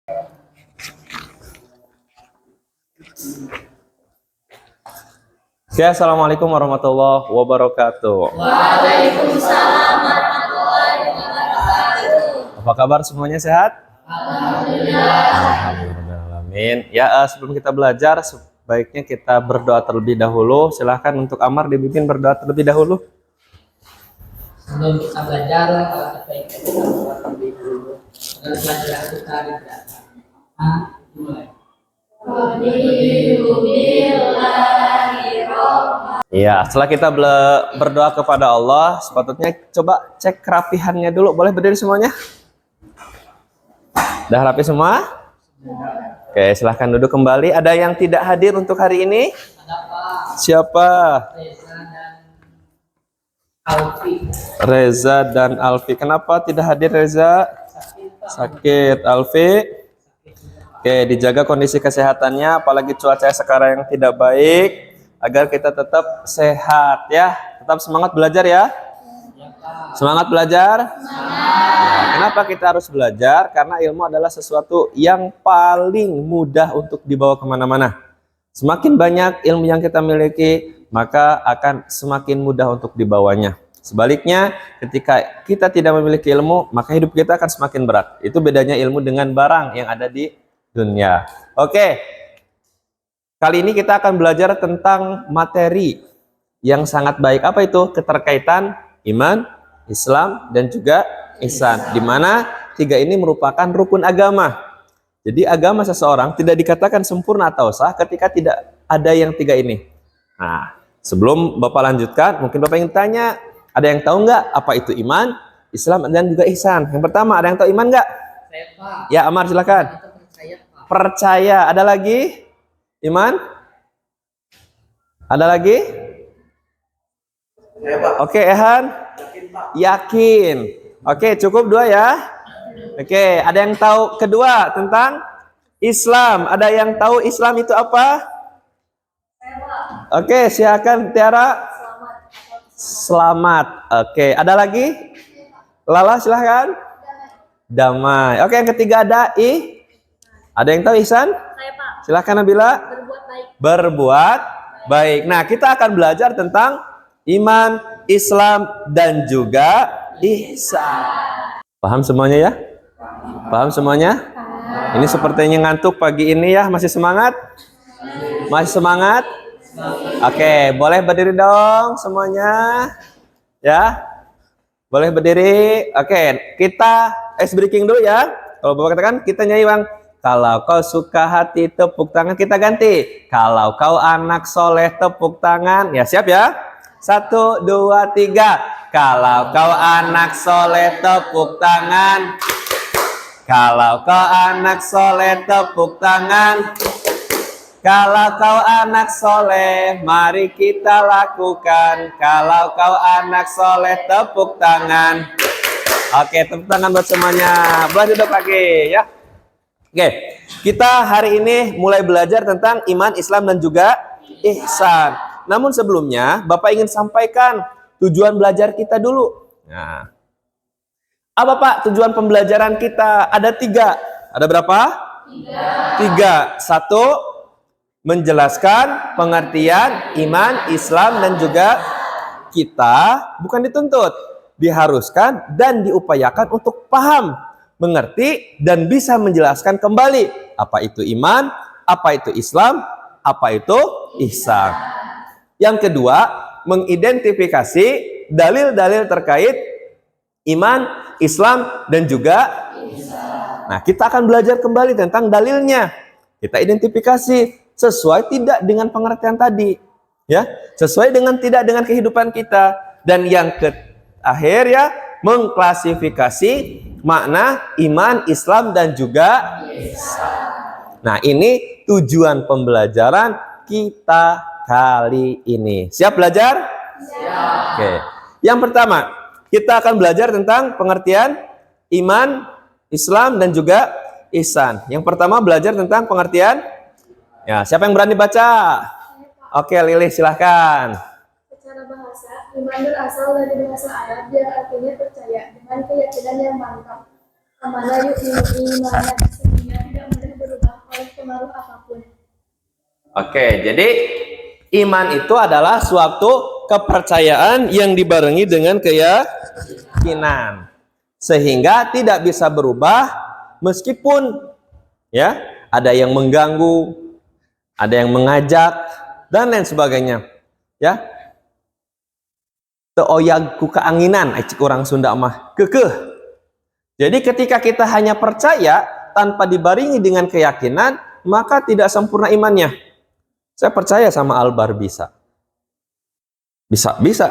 Ya, assalamualaikum warahmatullahi wabarakatuh. Waalaikumsalam warahmatullahi wabarakatuh. Apa kabar semuanya, sehat? Alhamdulillah. Amin. Ya, sebelum kita belajar, sebaiknya kita berdoa terlebih dahulu. Silahkan untuk Amar dibimbing berdoa terlebih dahulu. Sebelum kita belajar, sebaiknya kita berdoa terlebih dahulu. Agar pelajaran kita diberkati. Mulai. Iya, setelah kita berdoa kepada Allah, sepatutnya coba cek kerapihannya dulu. Boleh berdiri semuanya? Udah rapi semua? Oke, silahkan duduk kembali. Ada yang tidak hadir untuk hari ini? Siapa? Reza dan Alfi. Kenapa tidak hadir Reza? Sakit. Alfi? Oke, dijaga kondisi kesehatannya, apalagi cuaca sekarang yang tidak baik, agar kita tetap sehat ya. Tetap semangat belajar ya. Semangat belajar. Nah, kenapa kita harus belajar? Karena ilmu adalah sesuatu yang paling mudah untuk dibawa kemana-mana. Semakin banyak ilmu yang kita miliki, maka akan semakin mudah untuk dibawanya. Sebaliknya, ketika kita tidak memiliki ilmu, maka hidup kita akan semakin berat. Itu bedanya ilmu dengan barang yang ada di dunia. Oke, kali ini kita akan belajar tentang materi yang sangat baik. Apa itu? Keterkaitan iman, Islam, dan juga ihsan. Di mana tiga ini merupakan rukun agama. Jadi agama seseorang tidak dikatakan sempurna atau sah ketika tidak ada yang tiga ini. Nah, sebelum Bapak lanjutkan, mungkin Bapak ingin tanya, ada yang tahu nggak apa itu iman, Islam, dan juga ihsan? Yang pertama, ada yang tahu iman nggak? Ya, Amar silakan. Percaya. Ada lagi? Iman? Ada lagi? Oke, Ehan? Yakin. Oke, cukup dua ya. Oke, ada yang tahu kedua tentang Islam? Ada yang tahu Islam itu apa? Oke, silakan Tiara. Selamat. Oke, ada lagi? Lala silahkan. Damai. Oke, yang ketiga ada Ada yang tahu ihsan? Saya, Pak. Silahkan Nabila. Berbuat baik. Berbuat baik. Nah, kita akan belajar tentang iman, Islam, dan juga ihsan. Paham semuanya ya? Paham semuanya? Ini sepertinya ngantuk pagi ini ya. Masih semangat? Masih semangat? Oke, boleh berdiri dong semuanya. Ya? Boleh berdiri. Oke, kita ice breaking dulu ya. Kalau Bapak katakan, kita nyanyi Bang. Kalau kau suka hati tepuk tangan, kita ganti. Kalau kau anak soleh tepuk tangan. Ya siap ya? 1, 2, 3. Kalau kau anak soleh tepuk tangan. Kalau kau anak soleh tepuk tangan. Kalau kau anak soleh, mari kita lakukan. Kalau kau anak soleh tepuk tangan. Oke, tepuk tangan buat semuanya. Boleh duduk lagi ya. Oke, kita hari ini mulai belajar tentang iman, Islam, dan juga ihsan. Namun sebelumnya, Bapak ingin sampaikan tujuan belajar kita dulu. Nah, apa Pak tujuan pembelajaran kita? Ada 3. Ada berapa? 3. 1, menjelaskan pengertian iman, Islam, dan juga kita bukan dituntut, diharuskan dan diupayakan untuk paham, mengerti, dan bisa menjelaskan kembali apa itu iman, apa itu Islam, apa itu ihsan. Yang kedua, mengidentifikasi dalil-dalil terkait iman, Islam, dan juga ihsan. Nah, kita akan belajar kembali tentang dalilnya. Kita identifikasi sesuai tidak dengan pengertian tadi, ya, sesuai dengan tidak dengan kehidupan kita. Dan yang terakhir ya, mengklasifikasi makna iman, Islam, dan juga ihsan. Nah, ini tujuan pembelajaran kita kali ini. Siap belajar? Siap. Oke. Yang pertama, kita akan belajar tentang pengertian iman, Islam, dan juga ihsan. Yang pertama belajar tentang pengertian. Ya, siapa yang berani baca? Oke, Lili silahkan. Secara bahasa, iman berasal dari bahasa Arab dan artinya percaya dengan keyakinan yang mantap. Amalan imanan sehingga tidak mudah berubah oleh pengaruh apapun. Oke, jadi iman itu adalah suatu kepercayaan yang dibarengi dengan keyakinan, sehingga tidak bisa berubah meskipun ya ada yang mengganggu, ada yang mengajak dan lain sebagainya. Ya, teoyag ku keanginan, cik orang Sunda mah kekeh. Jadi ketika kita hanya percaya tanpa dibarengi dengan keyakinan, maka tidak sempurna imannya. Saya percaya sama Albar bisa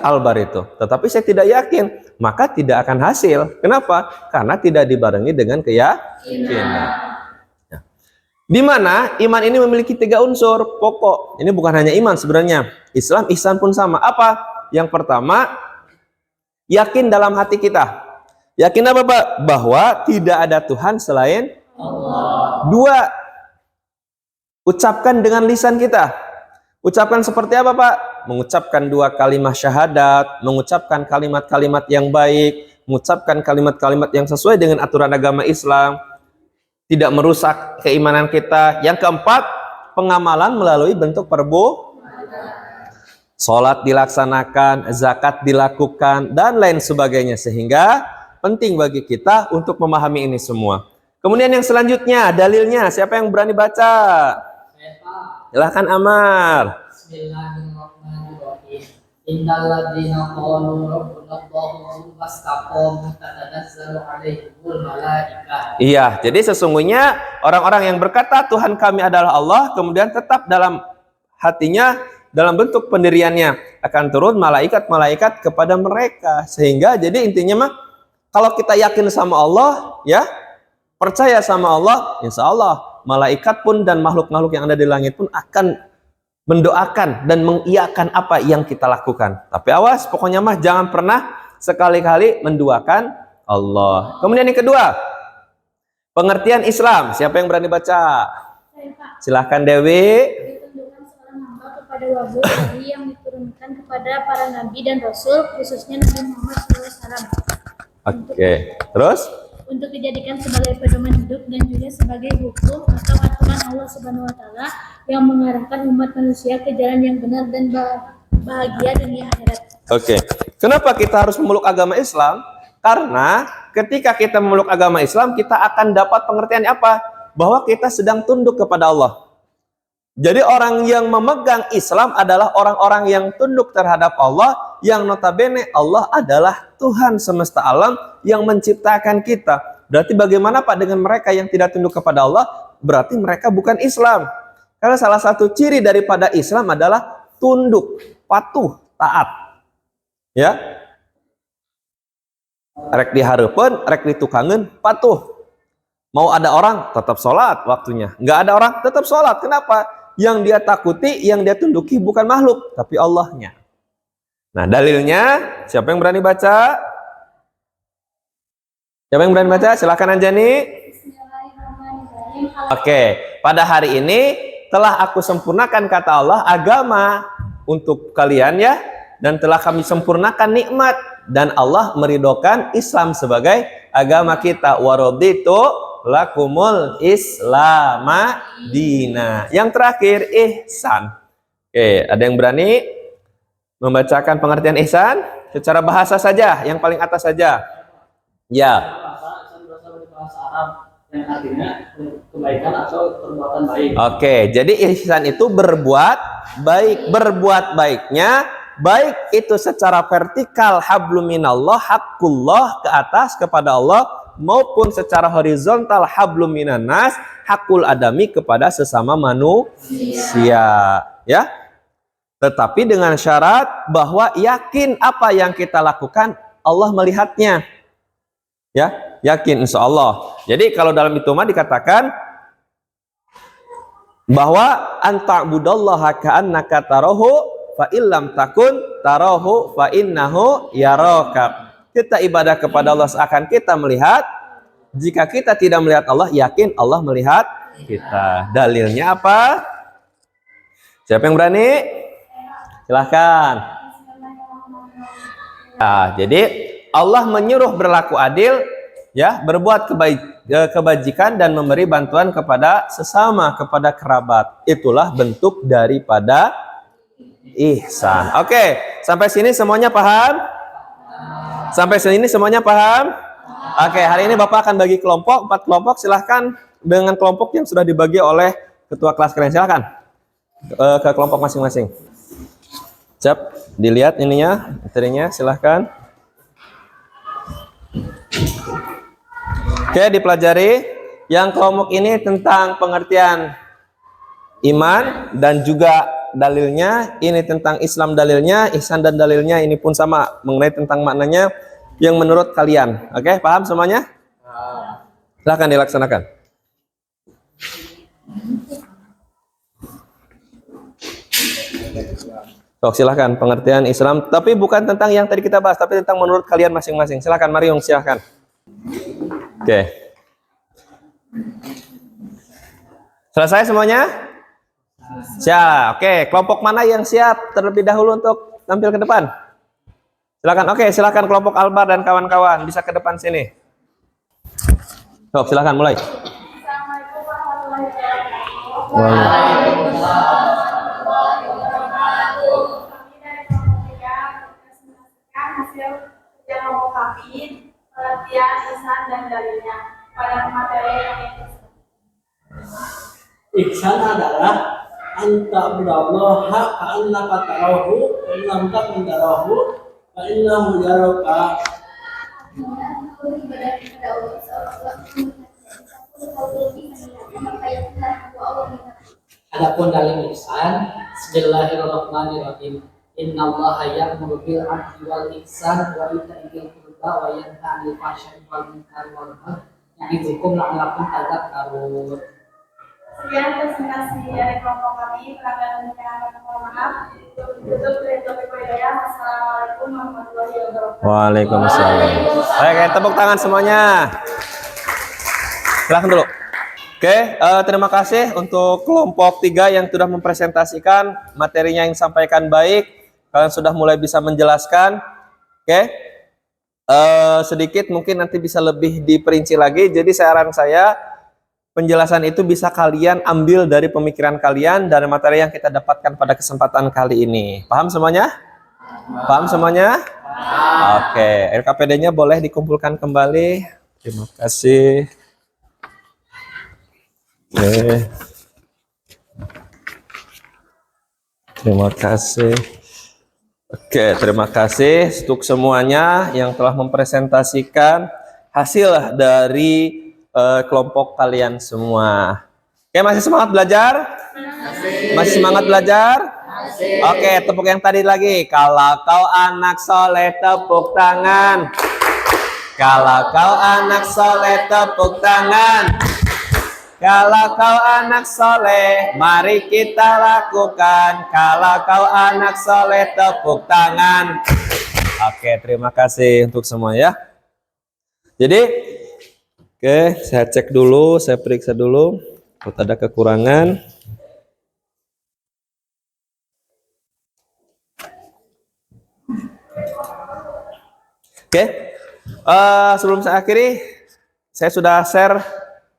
Albar itu, tetapi saya tidak yakin, maka tidak akan hasil. Kenapa? Karena tidak dibarengi dengan keyakinan. Ya. Di mana iman ini memiliki 3 unsur pokok. Ini bukan hanya iman sebenarnya. Islam, ihsan pun sama. Apa? Yang pertama, yakin dalam hati kita. Yakin apa, Pak? Bahwa tidak ada Tuhan selain Allah. 2, ucapkan dengan lisan kita. Ucapkan seperti apa, Pak? Mengucapkan 2 kalimat syahadat, mengucapkan kalimat-kalimat yang baik, mengucapkan kalimat-kalimat yang sesuai dengan aturan agama Islam, tidak merusak keimanan kita. Yang keempat, pengamalan melalui bentuk sholat dilaksanakan, zakat dilakukan, dan lain sebagainya. Sehingga penting bagi kita untuk memahami ini semua. Kemudian yang selanjutnya, dalilnya. Siapa yang berani baca? Silahkan Amar. Bismillahirrahmanirrahim. Innalladzina qalu rabbunallahu wastaqamu tatanazzalu alaihimul malaikah. Iya, jadi sesungguhnya orang-orang yang berkata Tuhan kami adalah Allah, kemudian tetap dalam hatinya, dalam bentuk pendiriannya, akan turun malaikat-malaikat kepada mereka. Sehingga jadi intinya mah, kalau kita yakin sama Allah, ya, percaya sama Allah, insya Allah malaikat pun dan makhluk-makhluk yang ada di langit pun akan mendoakan dan mengiyakan apa yang kita lakukan. Tapi awas, pokoknya mah jangan pernah sekali-kali menduakan Allah. Kemudian yang kedua, pengertian Islam. Siapa yang berani baca? Silahkan Dewi. Ditundukkan seorang hamba kepada wahyu yang diturunkan kepada para nabi dan rasul, khususnya Nabi Muhammad SAW. Oke, terus? Untuk dijadikan sebagai pedoman hidup dan juga sebagai hukum atau aturan Allah Subhanahu wa taala yang mengarahkan umat manusia ke jalan yang benar dan bahagia dunia akhirat. Oke. Kenapa kita harus memeluk agama Islam? Karena ketika kita memeluk agama Islam, kita akan dapat pengertian apa? Bahwa kita sedang tunduk kepada Allah. Jadi orang yang memegang Islam adalah orang-orang yang tunduk terhadap Allah, yang notabene Allah adalah Tuhan semesta alam yang menciptakan kita. Berarti bagaimana Pak dengan mereka yang tidak tunduk kepada Allah? Berarti mereka bukan Islam. Karena salah satu ciri daripada Islam adalah tunduk, patuh, taat. Ya. Rek dihareupeun, rek ditukangeun, patuh. Mau ada orang, tetap sholat waktunya. Nggak ada orang, tetap sholat. Kenapa? Yang dia takuti, yang dia tunduki bukan makhluk, tapi Allahnya. Nah, dalilnya, siapa yang berani baca? Siapa yang berani baca? Silakan Anjani. Bismillahirrahmanirrahim. Oke, pada hari ini telah aku sempurnakan kata Allah agama untuk kalian ya, dan telah kami sempurnakan nikmat, dan Allah meridhokan Islam sebagai agama kita. Waraditu lakumul islama dina. Yang terakhir ihsan. Oke, ada yang berani membacakan pengertian ihsan secara bahasa saja, yang paling atas saja. Ya. Ihsan berasal dari bahasa Arab yang artinya kebaikan atau perbuatan baik. Oke, jadi ihsan itu berbuat baik. Berbuat baiknya baik itu secara vertikal, hablum minallah, haqqullah, ke atas kepada Allah, maupun secara horizontal, hablum minannas, hakul adami, kepada sesama manusia. Ya. Tetapi dengan syarat bahwa yakin apa yang kita lakukan Allah melihatnya. Ya, yakin insya Allah. Jadi kalau dalam itu mah dikatakan bahwa anta'budallaha ka'annaka tarahu fa illam takun tarahu fa innahu yaraka. Kita ibadah kepada Allah seakan kita melihat. Jika kita tidak melihat Allah, yakin Allah melihat kita. Dalilnya apa? Siapa yang berani? Silahkan. Nah, jadi Allah menyuruh berlaku adil ya, berbuat kebajikan dan memberi bantuan kepada sesama, kepada kerabat. Itulah bentuk daripada ihsan. Oke, sampai sini semuanya paham? Sampai sini semuanya paham? Oke, hari ini Bapak akan bagi kelompok, 4 kelompok. Silahkan dengan kelompok yang sudah dibagi oleh ketua kelas kalian. Silahkan ke kelompok masing-masing. Siap, dilihat ininya, materinya, silahkan. Oke, dipelajari. Yang kelompok ini tentang pengertian iman dan juga dalilnya. Ini tentang Islam dalilnya, ihsan dan dalilnya ini pun sama mengenai tentang maknanya yang menurut kalian. Oke, paham semuanya? Silahkan dilaksanakan. So, silahkan pengertian Islam, tapi bukan tentang yang tadi kita bahas, tapi tentang menurut kalian masing-masing. Silahkan Mariung, silahkan. Oke. Selesai semuanya? Siap. Oke, kelompok mana yang siap terlebih dahulu untuk tampil ke depan? Silakan. Oke, silakan kelompok Albar dan kawan-kawan bisa ke depan sini. So, silakan mulai. Assalamualaikum warahmatullahi wabarakatuh. Waalaikumsalam. Kami dari kelompok 3 mempresentasikan hasil kerja kelompok kami, pengertian ihsan dan dalilnya pada materi yang ini. Ihsan adalah anta'budallaha ka'annaka tarahu wa in lam takun tarahu fa innahu yaraka. Beribadah kepada Allah Adapun dalil ihsan, Bismillahirrahmanirrahim. Innallaha ya'muru bil 'adli wal ihsan wa ita'i dzil qurba wa yanha 'anil fahsya'i wal munkari wal baghi ya'idukum la'allakum tadhakkarun. Sekian presentasi dari kelompok kami. Pelanggan dan mohon maaf. Tutup dari topik hidayah. Wassalamualaikum warahmatullahi wabarakatuh. Waalaikumsalam. Oke, tepuk tangan semuanya. Silahkan dulu. Oke, terima kasih untuk kelompok 3 yang sudah mempresentasikan materinya yang disampaikan baik. Kalian sudah mulai bisa menjelaskan. Oke, sedikit mungkin nanti bisa lebih diperinci lagi. Jadi saran saya, penjelasan itu bisa kalian ambil dari pemikiran kalian, dari materi yang kita dapatkan pada kesempatan kali ini. Paham semuanya? Paham semuanya? Oke, RKPD-nya boleh dikumpulkan kembali. Terima kasih. Oke. Terima kasih. Oke, terima kasih untuk semuanya yang telah mempresentasikan hasil dari kelompok kalian semua. Oke, masih semangat belajar? Masih semangat belajar? Oke, tepuk yang tadi lagi. Kalau kau anak soleh, tepuk tangan. Kalau kau anak soleh, tepuk tangan. Kalau kau anak soleh, mari kita lakukan. Kalau kau anak soleh, tepuk tangan. Oke, terima kasih untuk semua ya. Jadi, oke, saya cek dulu, saya periksa dulu. Kalau ada kekurangan. Oke, sebelum saya akhiri, saya sudah share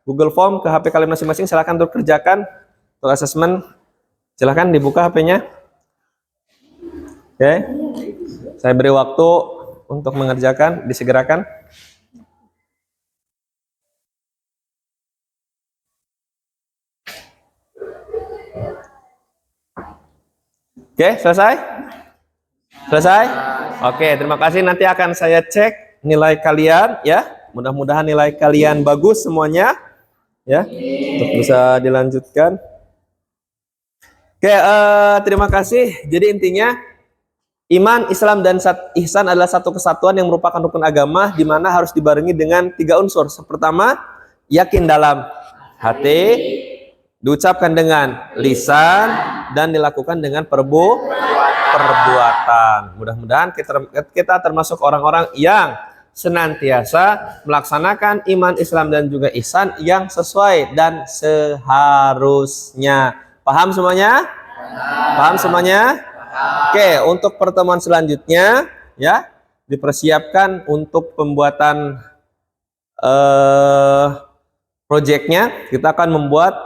Google Form ke HP kalian masing-masing. Silakan untuk kerjakan untuk asesmen. Silakan dibuka HP-nya. Oke, saya beri waktu untuk mengerjakan, disegerakan. Oke, selesai? Selesai? Oke, terima kasih. Nanti akan saya cek nilai kalian ya. Mudah-mudahan nilai kalian bagus semuanya ya. Untuk bisa dilanjutkan. Oke, terima kasih. Jadi intinya iman, Islam dan ihsan adalah satu kesatuan yang merupakan rukun agama di mana harus dibarengi dengan 3 unsur. Pertama, yakin dalam hati, diucapkan dengan lisan, dan dilakukan dengan perbuatan. Mudah-mudahan kita termasuk orang-orang yang senantiasa melaksanakan iman, Islam, dan juga ihsan yang sesuai dan seharusnya. Paham semuanya? Paham semuanya? Oke, untuk pertemuan selanjutnya ya, dipersiapkan untuk pembuatan projectnya. Kita akan membuat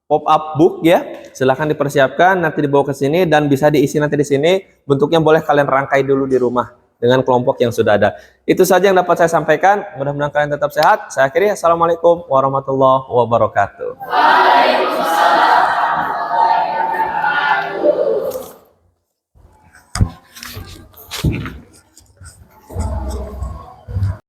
pop-up book ya. Silahkan dipersiapkan, nanti dibawa ke sini dan bisa diisi nanti di sini. Bentuknya boleh kalian rangkai dulu di rumah dengan kelompok yang sudah ada. Itu saja yang dapat saya sampaikan. Mudah-mudahan kalian tetap sehat. Saya akhiri. Assalamualaikum warahmatullahi wabarakatuh. Waalaikumsalam.